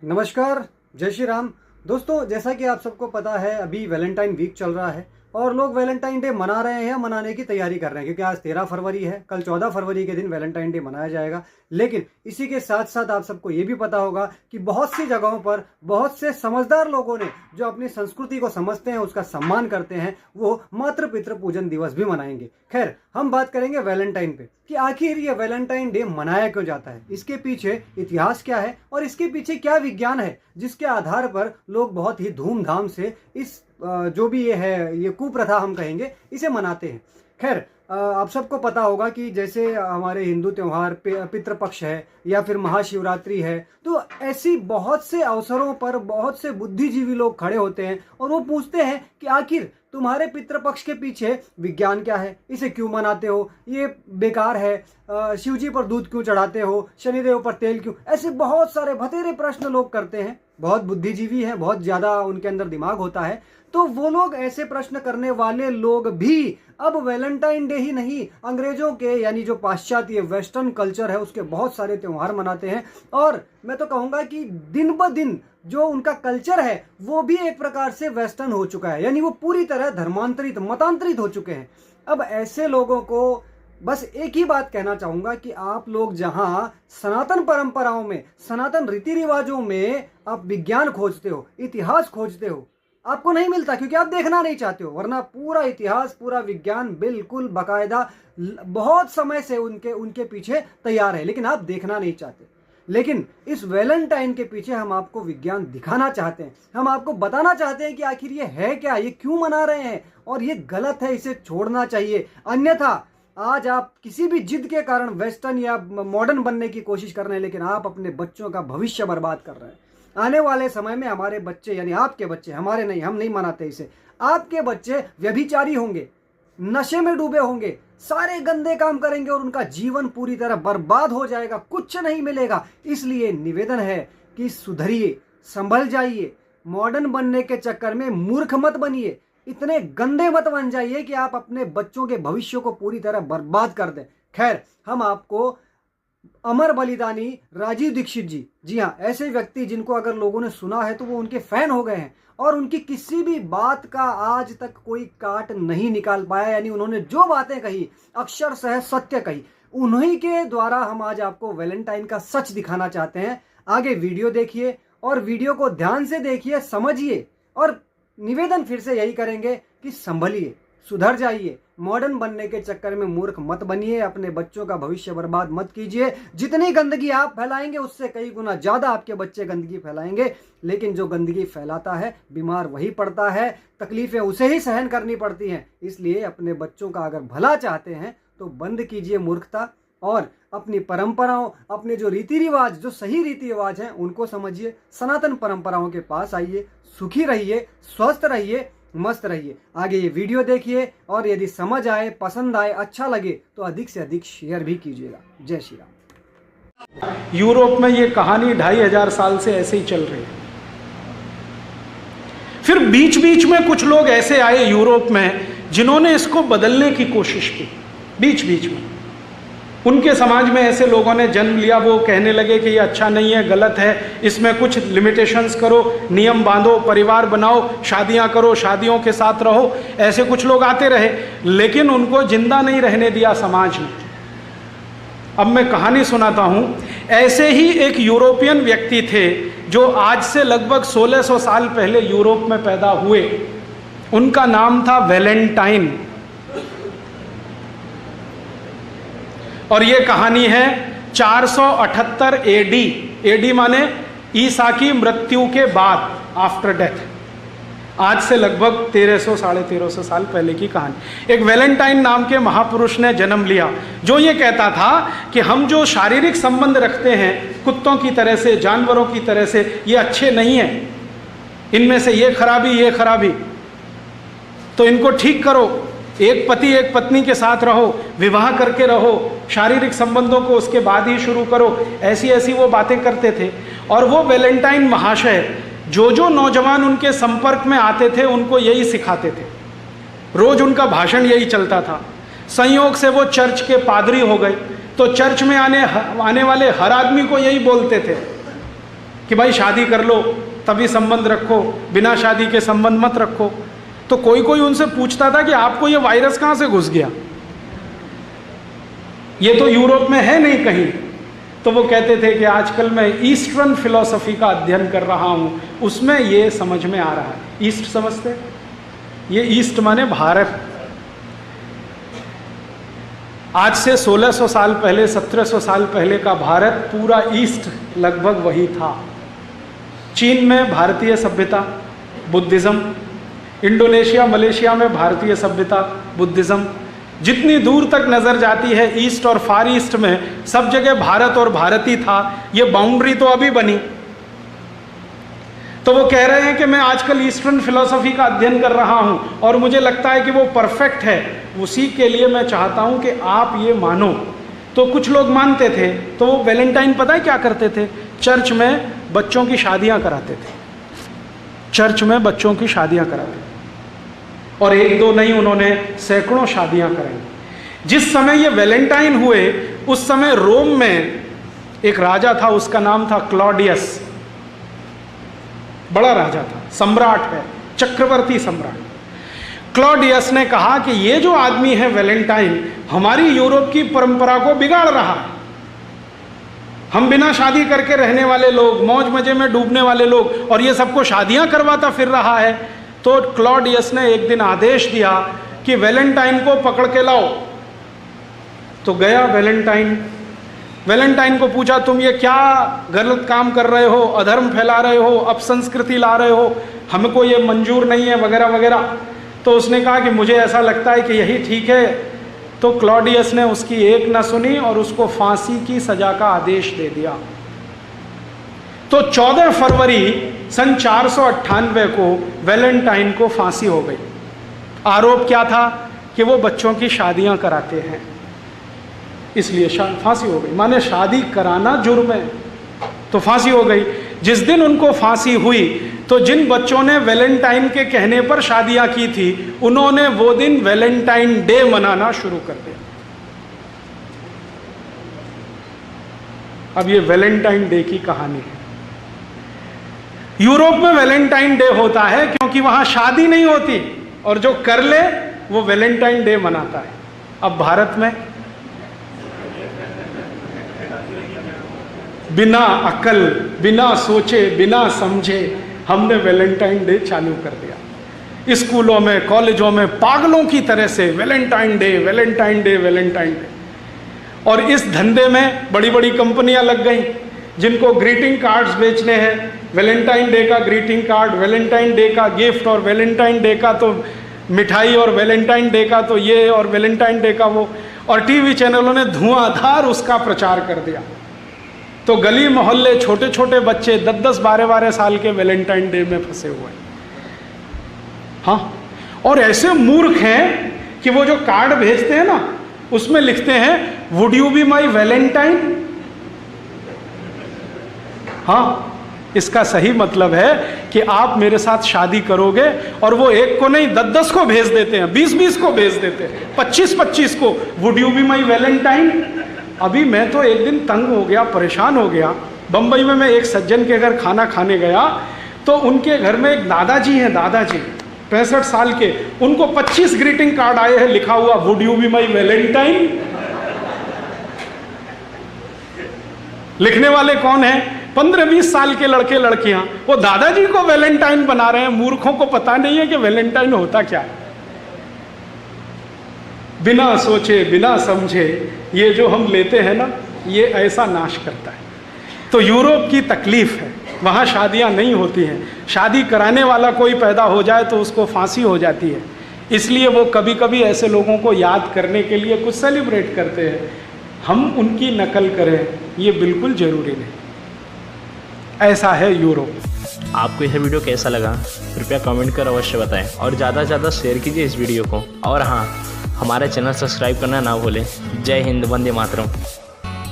नमस्कार, जय श्री राम। दोस्तों, जैसा कि आप सबको पता है, अभी वैलेंटाइन वीक चल रहा है और लोग वैलेंटाइन डे मना रहे हैं, मनाने की तैयारी कर रहे हैं, क्योंकि आज 13 फरवरी है। कल 14 फरवरी के दिन वैलेंटाइन डे मनाया जाएगा। लेकिन इसी के साथ साथ आप सबको ये भी पता होगा कि बहुत सी जगहों पर बहुत से समझदार लोगों ने, जो अपनी संस्कृति को समझते हैं, उसका सम्मान करते हैं, वो मातृ पितृ पूजन दिवस भी मनाएंगे। खैर, हम बात करेंगे वैलेंटाइन पे कि आखिर ये वैलेंटाइन डे मनाया क्यों जाता है, इसके पीछे इतिहास क्या है और इसके पीछे क्या विज्ञान है, जिसके आधार पर लोग बहुत ही धूमधाम से इस जो भी ये है, ये कुप्रथा हम कहेंगे, इसे मनाते हैं। खैर, आप सबको पता होगा कि जैसे हमारे हिंदू त्योहार पितृपक्ष है या फिर महाशिवरात्रि है, तो ऐसी बहुत से अवसरों पर बहुत से बुद्धिजीवी लोग खड़े होते हैं और वो पूछते हैं कि आखिर तुम्हारे पितृपक्ष के पीछे विज्ञान क्या है, इसे क्यों मनाते हो, ये बेकार है, शिव जी पर दूध क्यों चढ़ाते हो, शनिदेव पर तेल क्यों। ऐसे बहुत सारे भतेरे प्रश्न लोग करते हैं। बहुत बुद्धिजीवी हैं, बहुत ज़्यादा उनके अंदर दिमाग होता है। तो वो लोग, ऐसे प्रश्न करने वाले लोग भी अब वैलेंटाइन डे ही नहीं, अंग्रेजों के यानी जो पाश्चात्य वेस्टर्न कल्चर है उसके बहुत सारे त्यौहार मनाते हैं। और मैं तो कहूँगा कि दिन ब दिन जो उनका कल्चर है वो भी एक प्रकार से वेस्टर्न हो चुका है, यानी वो पूरी तरह धर्मांतरित, मतांतरित हो चुके हैं। अब ऐसे लोगों को बस एक ही बात कहना चाहूँगा कि आप लोग जहाँ सनातन परंपराओं में, सनातन रीति रिवाजों में आप विज्ञान खोजते हो, इतिहास खोजते हो, आपको नहीं मिलता, क्योंकि आप देखना नहीं चाहते हो। वरना पूरा इतिहास, पूरा विज्ञान बिल्कुल बाकायदा बहुत समय से उनके पीछे तैयार है, लेकिन आप देखना नहीं चाहते। लेकिन इस वैलेंटाइन के पीछे हम आपको विज्ञान दिखाना चाहते हैं, हम आपको बताना चाहते हैं कि आखिर ये है क्या, ये क्यों मना रहे हैं और ये गलत है, इसे छोड़ना चाहिए। अन्यथा आज आप किसी भी जिद के कारण वेस्टर्न या मॉडर्न बनने की कोशिश कर रहे हैं, लेकिन आप अपने बच्चों का भविष्य बर्बाद कर रहे हैं। आने वाले समय में हमारे बच्चे, यानी आपके बच्चे, हमारे नहीं, हम नहीं मनाते इसे, आपके बच्चे व्यभिचारी होंगे, नशे में डूबे होंगे, सारे गंदे काम करेंगे और उनका जीवन पूरी तरह बर्बाद हो जाएगा, कुछ नहीं मिलेगा। इसलिए निवेदन है कि सुधरिए, संभल जाइए, मॉडर्न बनने के चक्कर में मूर्ख मत बनिए, इतने गंदे मत बन जाइए कि आप अपने बच्चों के भविष्य को पूरी तरह बर्बाद कर दें। खैर, हम आपको अमर बलिदानी राजीव दीक्षित जी, जी हाँ, ऐसे व्यक्ति जिनको अगर लोगों ने सुना है तो वो उनके फैन हो गए हैं और उनकी किसी भी बात का आज तक कोई काट नहीं निकाल पाया, यानी उन्होंने जो बातें कही अक्षरशः सत्य कही। उन्हीं के द्वारा हम आज आपको वैलेंटाइन का सच दिखाना चाहते हैं। आगे वीडियो देखिए और वीडियो को ध्यान से देखिए, समझिए, और निवेदन फिर से यही करेंगे कि संभलिए, सुधर जाइए, मॉडर्न बनने के चक्कर में मूर्ख मत बनिए, अपने बच्चों का भविष्य बर्बाद मत कीजिए। जितनी गंदगी आप फैलाएंगे उससे कई गुना ज्यादा आपके बच्चे गंदगी फैलाएंगे। लेकिन जो गंदगी फैलाता है, बीमार वही पड़ता है, तकलीफें उसे ही सहन करनी पड़ती हैं। इसलिए अपने बच्चों का अगर भला चाहते हैं तो बंद कीजिए मूर्खता और अपनी परंपराओं, अपने जो रीति रिवाज, जो सही रीति रिवाज हैं, उनको समझिए, सनातन परंपराओं के पास आइए, सुखी रहिए, स्वस्थ रहिए, मस्त रहिए। आगे ये वीडियो देखिए और यदि समझ आए, पसंद आए, अच्छा लगे तो अधिक से अधिक शेयर भी कीजिएगा। जय श्री राम। यूरोप में ये कहानी 2500 साल से ऐसे ही चल रही है। फिर बीच बीच में कुछ लोग ऐसे आए यूरोप में जिन्होंने इसको बदलने की कोशिश की। बीच बीच में उनके समाज में ऐसे लोगों ने जन्म लिया, वो कहने लगे कि ये अच्छा नहीं है, गलत है, इसमें कुछ लिमिटेशंस करो, नियम बांधो, परिवार बनाओ, शादियां करो, शादियों के साथ रहो। ऐसे कुछ लोग आते रहे, लेकिन उनको जिंदा नहीं रहने दिया समाज ने। अब मैं कहानी सुनाता हूं। ऐसे ही एक यूरोपियन व्यक्ति थे जो आज से लगभग 1600 साल पहले यूरोप में पैदा हुए। उनका नाम था वैलेंटाइन। और ये कहानी है 478 एडी। एडी माने ईसा की मृत्यु के बाद, आफ्टर डेथ। आज से लगभग 1300 साढ़े 1300 साल पहले की कहानी। एक वैलेंटाइन नाम के महापुरुष ने जन्म लिया, जो ये कहता था कि हम जो शारीरिक संबंध रखते हैं कुत्तों की तरह से, जानवरों की तरह से, ये अच्छे नहीं हैं, इनमें से ये खराबी, तो इनको ठीक करो। एक पति एक पत्नी के साथ रहो, विवाह करके रहो, शारीरिक संबंधों को उसके बाद ही शुरू करो। ऐसी ऐसी वो बातें करते थे। और वो वैलेंटाइन महाशय जो नौजवान उनके संपर्क में आते थे उनको यही सिखाते थे। रोज उनका भाषण यही चलता था। संयोग से वो चर्च के पादरी हो गए, तो चर्च में आने वाले हर आदमी को यही बोलते थे कि भाई शादी कर लो तभी संबंध रखो, बिना शादी के संबंध मत रखो। तो कोई कोई उनसे पूछता था कि आपको ये वायरस कहाँ से घुस गया, ये तो यूरोप में है नहीं कहीं। तो वो कहते थे कि आजकल मैं ईस्टर्न फिलॉसफी का अध्ययन कर रहा हूँ, उसमें ये समझ में आ रहा है। ईस्ट समझते, ये ईस्ट माने भारत। आज से 1600 साल पहले, 1700 साल पहले का भारत, पूरा ईस्ट लगभग वही था। चीन में भारतीय सभ्यता, बुद्धिज्म, इंडोनेशिया मलेशिया में भारतीय सभ्यता, बुद्धिज्म, जितनी दूर तक नजर जाती है ईस्ट और फार ईस्ट में सब जगह भारत और भारती था। ये बाउंड्री तो अभी बनी। तो वो कह रहे हैं कि मैं आजकल ईस्टर्न फिलॉसफी का अध्ययन कर रहा हूं और मुझे लगता है कि वो परफेक्ट है, उसी के लिए मैं चाहता हूं कि आप ये मानो। तो कुछ लोग मानते थे, तो वो वैलेंटाइन पता है क्या करते थे, चर्च में बच्चों की शादियां कराते थे। चर्च में बच्चों की शादियां कराते थे, और एक दो नहीं, उन्होंने सैकड़ों शादियां कराई। जिस समय ये वैलेंटाइन हुए उस समय रोम में एक राजा था, उसका नाम था क्लॉडियस। बड़ा राजा था, सम्राट है, चक्रवर्ती सम्राट। क्लॉडियस ने कहा कि ये जो आदमी है वैलेंटाइन, हमारी यूरोप की परंपरा को बिगाड़ रहा है। हम बिना शादी करके रहने वाले लोग, मौज मजे में डूबने वाले लोग, और ये सबको शादियां करवाता फिर रहा है। तो क्लॉडियस ने एक दिन आदेश दिया कि वैलेंटाइन को पकड़ के लाओ। तो गया वैलेंटाइन को पूछा, तुम ये क्या गलत काम कर रहे हो, अधर्म फैला रहे हो, अपसंस्कृति ला रहे हो, हमको ये मंजूर नहीं है, वगैरह वगैरह। तो उसने कहा कि मुझे ऐसा लगता है कि यही ठीक है। तो क्लॉडियस ने उसकी एक न सुनी और उसको फांसी की सजा का आदेश दे दिया। तो 14 फरवरी सन 498 को वैलेंटाइन को फांसी हो गई। आरोप क्या था कि वो बच्चों की शादियां कराते हैं, इसलिए फांसी हो गई। माने शादी कराना जुर्म है, तो फांसी हो गई। जिस दिन उनको फांसी हुई तो जिन बच्चों ने वैलेंटाइन के कहने पर शादियां की थी, उन्होंने वो दिन वैलेंटाइन डे मनाना शुरू कर दिया। अब ये वैलेंटाइन डे की कहानी है। यूरोप में वैलेंटाइन डे होता है क्योंकि वहां शादी नहीं होती, और जो कर ले वो वैलेंटाइन डे मनाता है। अब भारत में बिना अकल, बिना सोचे, बिना समझे हमने वैलेंटाइन डे चालू कर दिया। स्कूलों में, कॉलेजों में पागलों की तरह से Valentine day, Valentine day, Valentine day. और इस धंधे में बड़ी बड़ी कंपनियां लग गई जिनको ग्रीटिंग कार्ड्स बेचने हैं। वैलेंटाइन डे का ग्रीटिंग कार्ड, वैलेंटाइन डे का गिफ्ट, और वैलेंटाइन डे का तो मिठाई, और वैलेंटाइन डे का तो ये, और वैलेंटाइन डे का वो। और टीवी चैनलों ने धुआंधार उसका प्रचार कर दिया। तो गली मोहल्ले छोटे छोटे बच्चे 10-10, 12-12 साल के वैलेंटाइन डे में फंसे हुए हैं। हाँ, और ऐसे मूर्ख हैं कि वो जो कार्ड भेजते हैं ना, उसमें लिखते हैं would you be my Valentine. हाँ, इसका सही मतलब है कि आप मेरे साथ शादी करोगे। और वो एक को नहीं, 10-10 को भेज देते हैं, 20-20 को भेज देते हैं, 25-25 को, would you be my Valentine. अभी मैं तो एक दिन तंग हो गया, परेशान हो गया। बंबई में मैं एक सज्जन के घर खाना खाने गया, तो उनके घर में एक दादाजी हैं, दादाजी 65 साल के, उनको 25 ग्रीटिंग कार्ड आए हैं, लिखा हुआ would you be my Valentine. लिखने वाले कौन हैं? 15-20 साल के लड़के लड़कियां। वो दादाजी को वैलेंटाइन बना रहे हैं। मूर्खों को पता नहीं है कि वैलेंटाइन होता क्या है। बिना सोचे, बिना समझे ये जो हम लेते हैं ना, ये ऐसा नाश करता है। तो यूरोप की तकलीफ है, वहाँ शादियाँ नहीं होती हैं। शादी कराने वाला कोई पैदा हो जाए तो उसको फांसी हो जाती है। इसलिए वो कभी कभी ऐसे लोगों को याद करने के लिए कुछ सेलिब्रेट करते हैं। हम उनकी नकल करें ये बिल्कुल ज़रूरी नहीं। ऐसा है यूरोप। आपको यह वीडियो कैसा लगा कृपया कमेंट कर अवश्य बताएं, और ज़्यादा से ज़्यादा शेयर कीजिए इस वीडियो को। और हाँ, हमारा चैनल सब्सक्राइब करना ना भूलें। जय हिंद, वंदे मातरम।